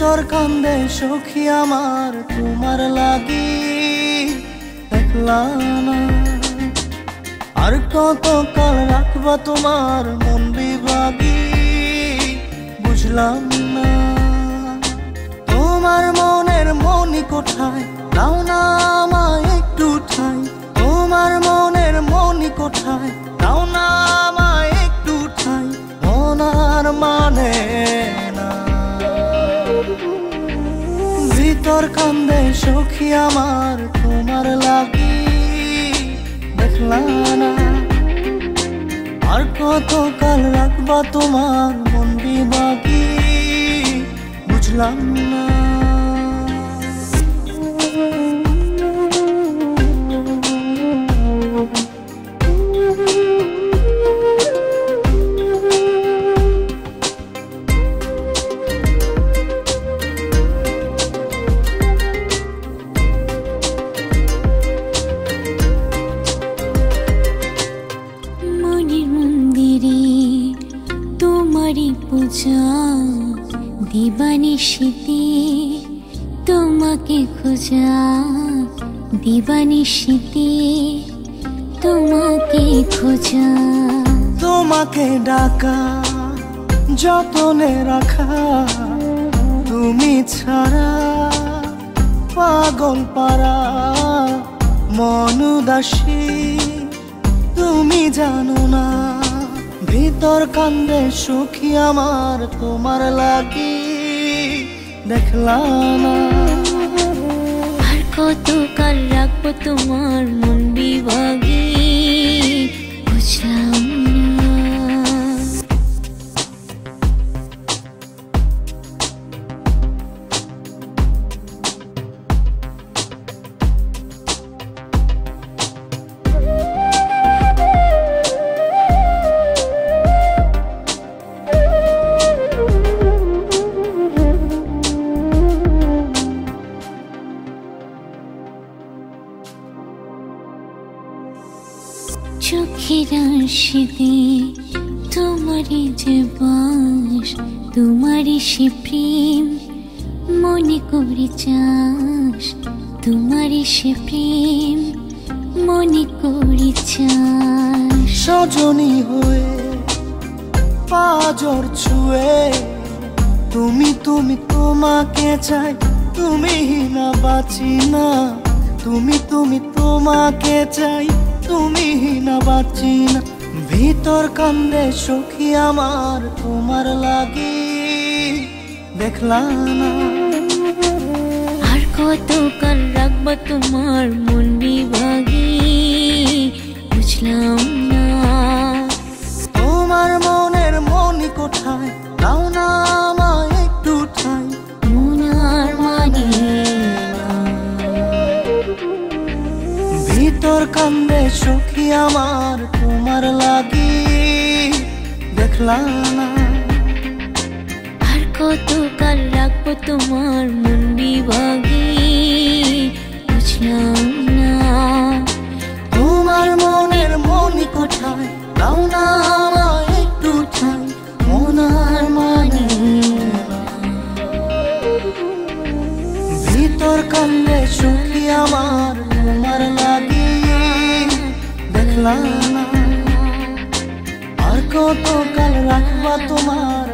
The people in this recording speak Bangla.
ভিতর কান্দে সখী আমার তোমার লাগি, দেখলা না আর কত কাল রাখবা তোমার মন বিভাগী, বুঝলাম না তোমার মনের মনি কোঠায়, দাও না আমায় একটু ঠাই। তোমার মনের মনি কোঠায়, দাও না আমায় একটু ঠাই। মন আর মানে না, ভিতর কান্দে সখী আমার তোমার লাগি, দেখলা না আর কত কাল রাখবা তোমার মন বিভাগী, বুঝলাম না। পূজা দিবানিশীতে তোমাকে খোঁজা, দিবানিশীতে তোমাকে খোঁজা। তোমাকে ডাকা যতনে রাখা, তুমি ছাড়া পাগল পারা মন উদাসী, তুমি জানো না ভিতর কান্দে সখী আমার তোমার লাগি, দেখলা না আর কত কাল রাখবো তোমার মন বিভাগী, বুঝলাম না। চোখের আশিতে তোমারই যে বাস, তোমারই সে প্রেম মনে করে চাস, তোমারই সে প্রেম মনে করে চাস। সজনী হয়ে পাজর ছুঁয়ে তুমি তুমি তোমাকে চাই, তুমি না বাঁচি না, তুমি তুমি তোমাকে চাই, তুমি না বাঁচি না। ভিতর কান্দে সখী আমার তোমার লাগি, দেখলা না আর কত কাল রাখবা তোমার মন বিভাগী, বুঝলাম না তোমার মনের মনি কোঠায়, দাও না আমায় একটু ঠাই। মন আর মানে না, ভিতর কান্দে সখী আমার তোমার লাগি, দেখলা না আর কত কাল রাখবো তোমার মন বিভাগী, বুঝলাম না তোমার মনের মনি কোঠায়, দাও না আমায় একটু ঠাই। মন আর মানে না, ভিতর কান্দে সখী আমার তোমার লাগি, দেখলা না আর কত কাল রাখবা তোমার